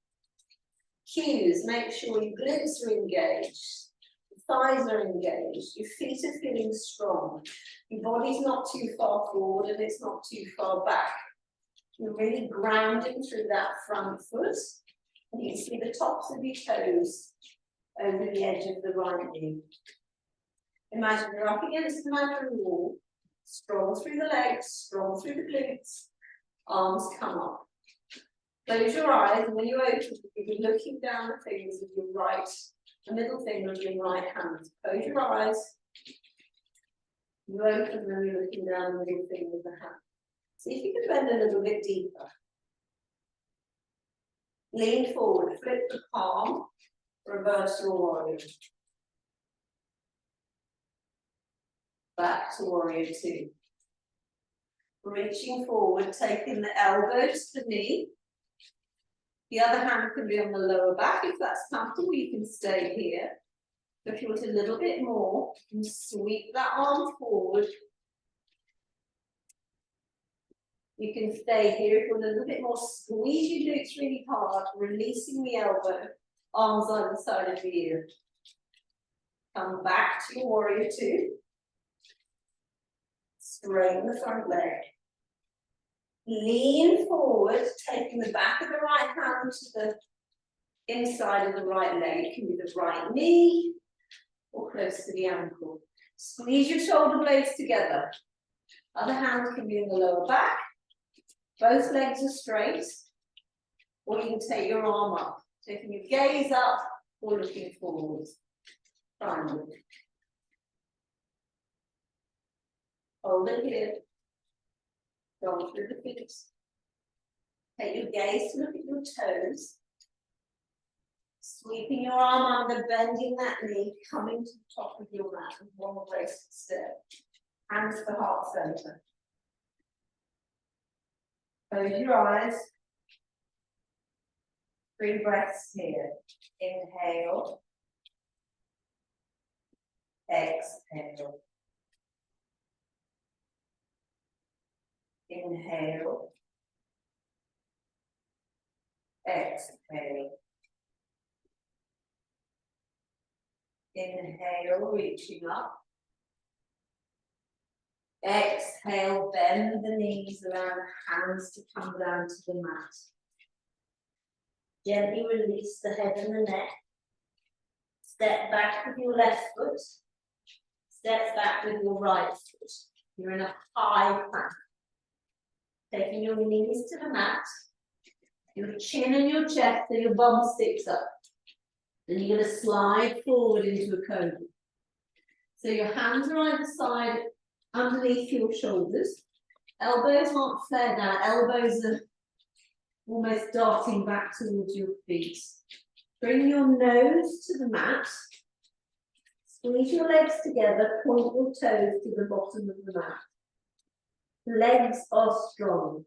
Cues, make sure your glutes are engaged, your thighs are engaged, your feet are feeling strong, your body's not too far forward and it's not too far back. You're really grounding through that front foot, and you can see the tops of your toes over the edge of the right knee. Imagine you're up against the imaginary wall, strong through the legs, strong through the glutes, arms come up. Close your eyes, and when you open, you'll be looking down the fingers of your right, the middle finger of your right hand. Close your eyes. You open, and then you're looking down the middle finger of the hand. See if you can bend a little bit deeper. Lean forward, flip the palm, reverse your warrior. Back to warrior two. Reaching forward, taking the elbows to the knee. The other hand can be on the lower back. If that's comfortable, you can stay here. If you want a little bit more, you can sweep that arm forward. You can stay here. If you want a little bit more, squeeze your glutes really hard, releasing the elbow, arms either side of the ear. Come back to your warrior two. Straighten the front leg. Lean forward, taking the back of the right hand to the inside of the right leg. It can be the right knee or close to the ankle. Squeeze your shoulder blades together. Other hand can be in the lower back. Both legs are straight. Or you can take your arm up, taking your gaze up or looking forward. Triangle. Hold it here. Go through the feet. Take your gaze to look at your toes. Sweeping your arm under, bending that knee, coming to the top of your mat with one graceful step. Hands to heart center. Close your eyes. 3 breaths here. Inhale. Exhale. Inhale. Exhale. Inhale, reaching up. Exhale, bend the knees, allow the hands to come down to the mat. Gently release the head and the neck. Step back with your left foot. Step back with your right foot. You're in a high plank. Taking your knees to the mat, your chin and your chest so your bum sticks up. Then you're going to slide forward into a cobra. So your hands are either side underneath your shoulders. Elbows aren't flared down, elbows are almost darting back towards your feet. Bring your nose to the mat. Squeeze your legs together, point your toes to the bottom of the mat. Legs are strong.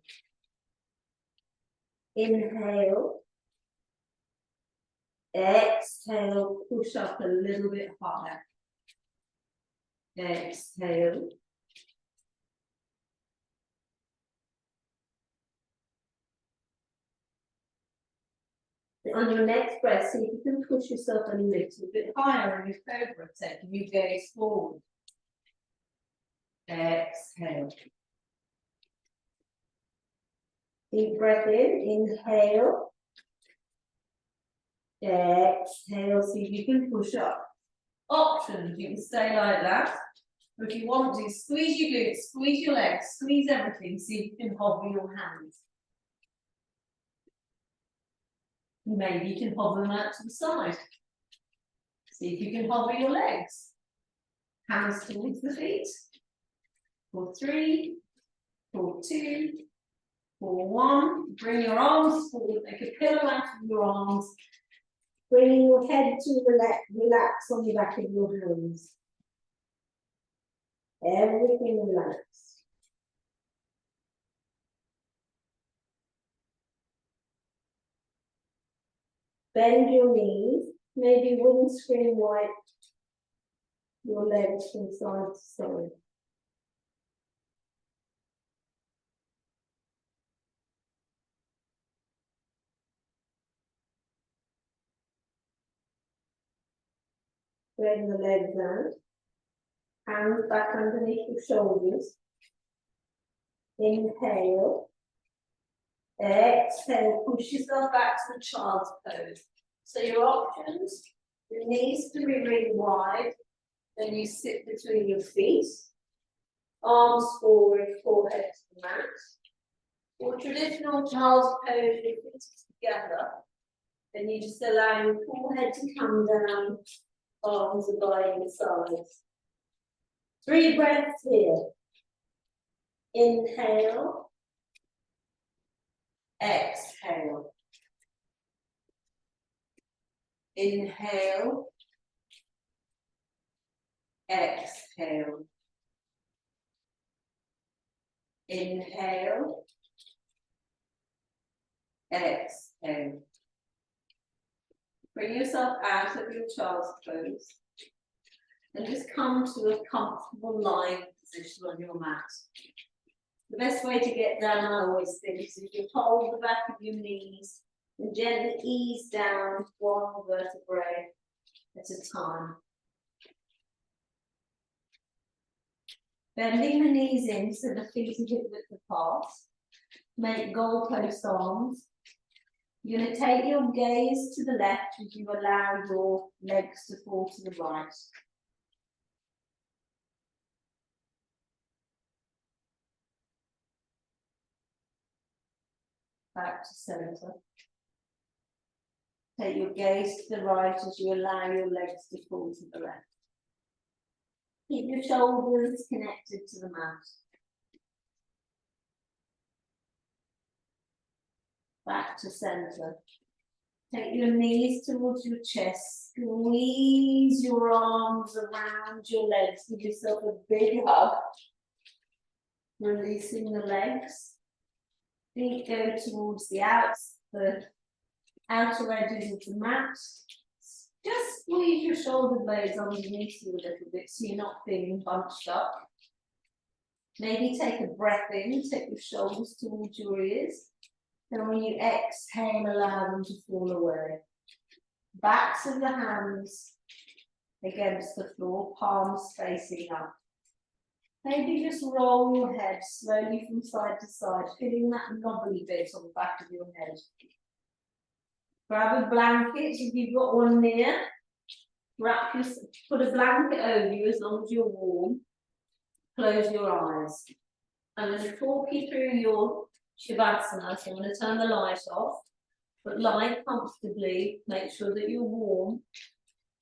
Inhale. Exhale, push up a little bit higher. Exhale. On your next breath, see if you can push yourself a little bit higher in your cobra, taking your gaze forward. Exhale. Deep breath in, inhale. Exhale, see if you can push up. Options, you can stay like that. But if you want to, squeeze your glutes, squeeze your legs, squeeze everything, see if you can hover your hands. Maybe you can hover them out to the side. See if you can hover your legs. Hands towards the feet. For 3, for 2, for 1. Bring your arms forward, make a pillow out of your arms. Bringing your head to relax on the back of your hands. Everything relaxed. Bend your knees, maybe windscreen wipe your legs from side to side. Bring the legs out. Hands back underneath your shoulders. Inhale. Exhale, push yourself back to the child's pose. So your options, your knees to be really wide, then you sit between your feet, arms forward, forehead to the mat. Or traditional child's pose, your feet together, then you just allow your forehead to come down, arms are by your sides. 3 breaths here. Inhale. Exhale. Inhale. Exhale. Inhale. Exhale. Bring yourself out of your child's pose and just come to a comfortable lying position on your mat. The best way to get down, I always think, is if you hold the back of your knees and gently ease down one vertebrae at a time. Bending the knees in so the feet are hip width apart. Make goalpost arms. You're going to take your gaze to the left as you allow your legs to fall to the right. Back to centre. Take your gaze to the right as you allow your legs to fall to the left. Keep your shoulders connected to the mat. Back to centre. Take your knees towards your chest. Squeeze your arms around your legs. Give yourself a big hug. Releasing the legs. Feet go towards the outer edges of the mat. Just squeeze your shoulder blades underneath you a little bit so you're not feeling bunched up. Maybe take a breath in, take your shoulders towards your ears. And when you exhale, allow them to fall away. Backs of the hands against the floor, palms facing up. Maybe just roll your head slowly from side to side, feeling that knobbly bit on the back of your head. Grab a blanket if you've got one near. Put a blanket over you as long as you're warm. Close your eyes. I'm going to talk you through your Shavasana, so I'm going to turn the light off, but lie comfortably, make sure that you're warm,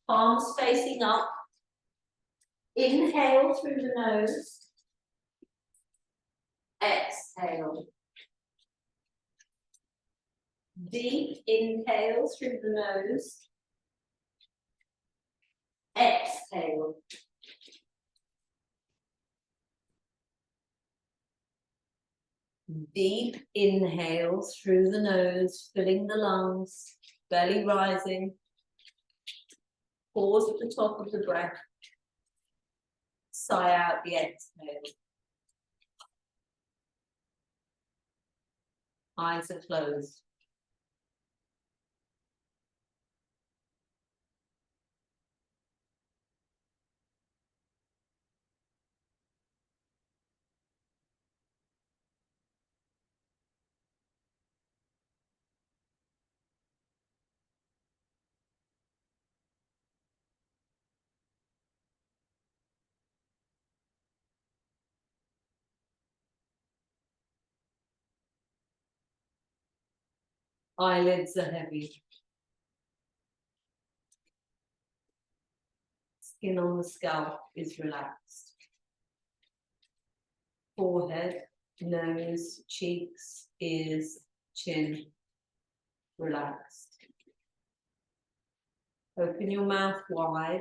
palms facing up, inhale through the nose, exhale, deep inhale through the nose, exhale. Deep inhale through the nose, filling the lungs, belly rising. Pause at the top of the breath. Sigh out the exhale. Eyes are closed. Eyelids are heavy. Skin on the scalp is relaxed. Forehead, nose, cheeks, ears, chin, relaxed. Open your mouth wide.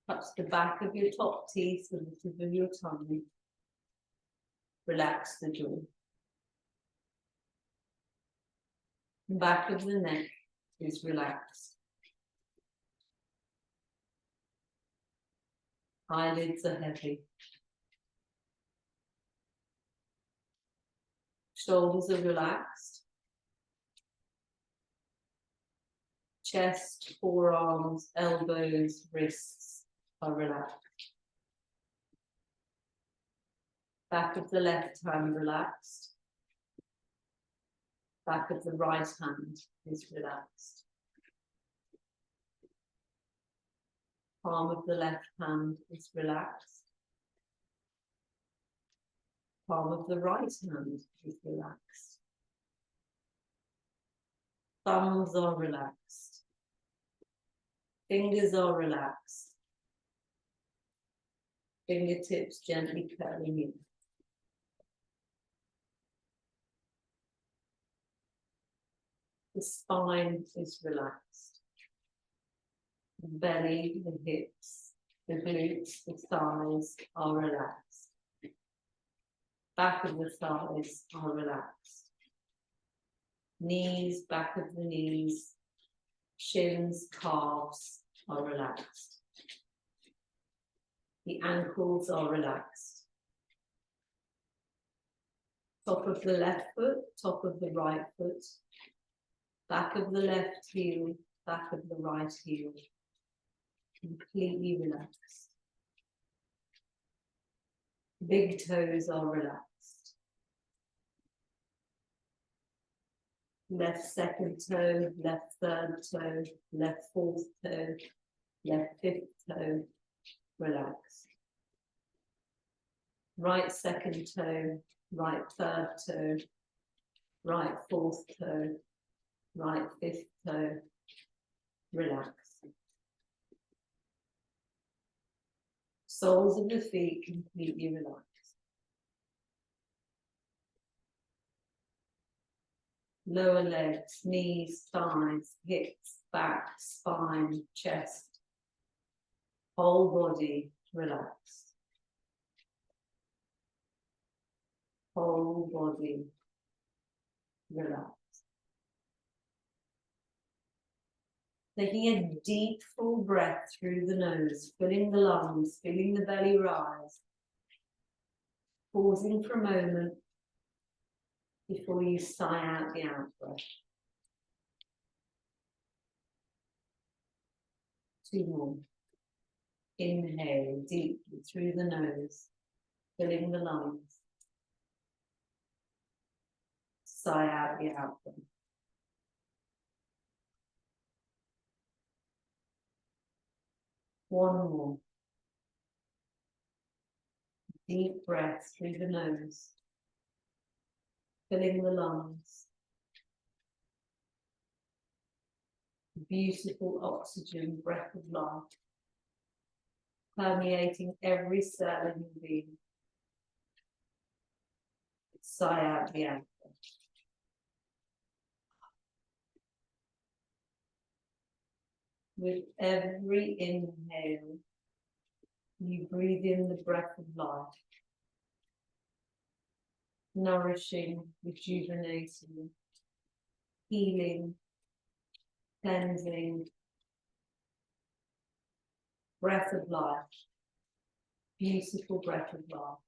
Touch the back of your top teeth with the tip of your tongue. Relax the jaw. Back of the neck is relaxed. Eyelids are heavy. Shoulders are relaxed. chest, forearms, elbows, wrists are relaxed. Back of the left hand relaxed. Back of the right hand is relaxed. Palm of the left hand is relaxed. Palm of the right hand is relaxed. Thumbs are relaxed. Fingers are relaxed. Fingertips gently curling in. The spine is relaxed. The belly, the hips, the glutes, the thighs are relaxed. Back of the thighs are relaxed. Knees, back of the knees, shins, calves are relaxed. The ankles are relaxed. Top of the left foot, top of the right foot, back of the left heel, back of the right heel, completely relaxed. Big toes are relaxed. Left second toe, left third toe, left fourth toe, left fifth toe, relaxed. Right second toe, right third toe, right fourth toe, right fifth toe, relax. Soles of the feet completely relaxed. Lower legs, knees, thighs, hips, back, spine, chest, whole body relaxed. Whole body relaxed. Taking a deep, full breath through the nose, filling the lungs, feeling the belly rise. Pausing for a moment before you sigh out the out breath. 2 more. Inhale deeply through the nose, filling the lungs. Sigh out the out breath. 1 more. Deep breath through the nose, filling the lungs. Beautiful oxygen, breath of life, permeating every cell in your being. Sigh out the out breath. With every inhale, you breathe in the breath of life, nourishing, rejuvenating, healing, cleansing, breath of life, beautiful breath of life.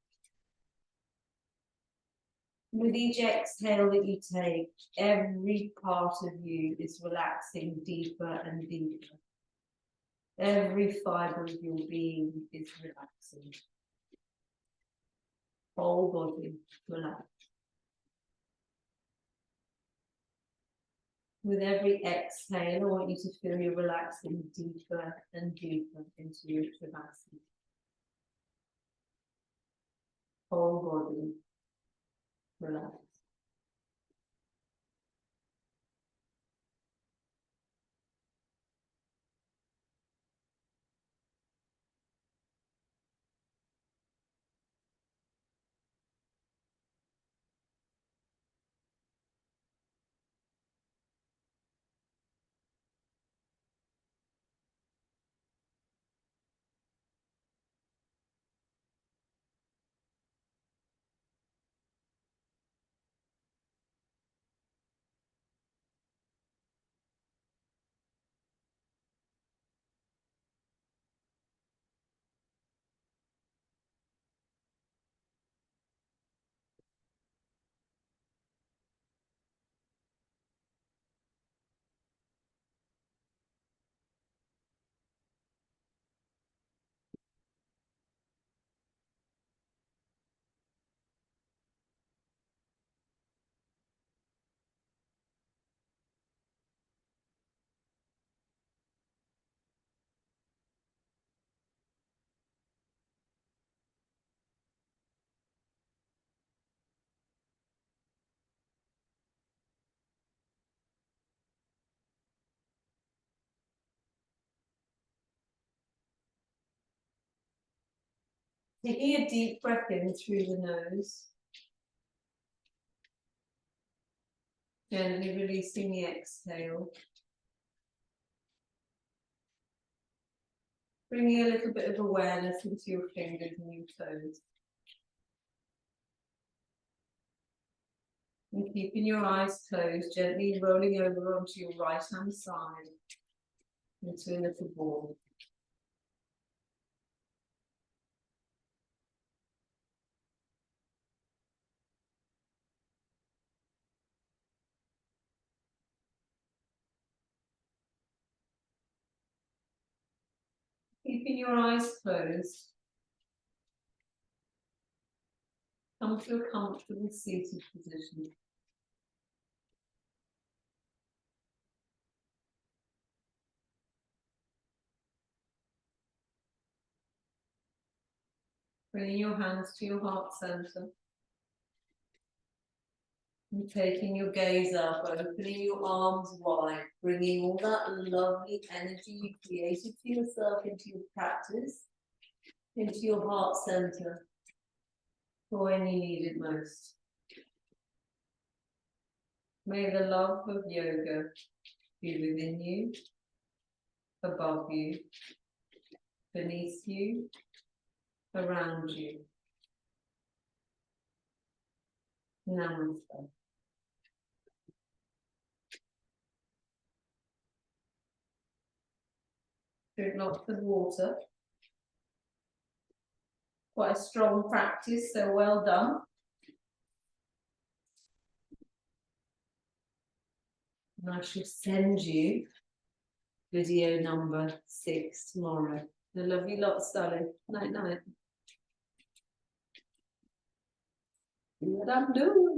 With each exhale that you take, every part of you is relaxing deeper and deeper. Every fibre of your being is relaxing. Whole body relaxed. With every exhale, I want you to feel you're relaxing deeper and deeper into your Shavasana. Whole body relaxed. Taking a deep breath in through the nose. Gently releasing the exhale. Bringing a little bit of awareness into your fingers and your toes. And keeping your eyes closed, gently rolling over onto your right hand side into a little ball. Keeping your eyes closed, come to a comfortable seated position. Bringing your hands to your heart center. And taking your gaze up, opening your arms wide, bringing all that lovely energy you created for yourself into your practice, into your heart center, for when you need it most. May the love of yoga be within you, above you, beneath you, around you. Namaste. Drink lots of water. Quite a strong practice, so well done. And I shall send you video number 6 tomorrow. I love you lots, darling. Night, night. What I'm doing.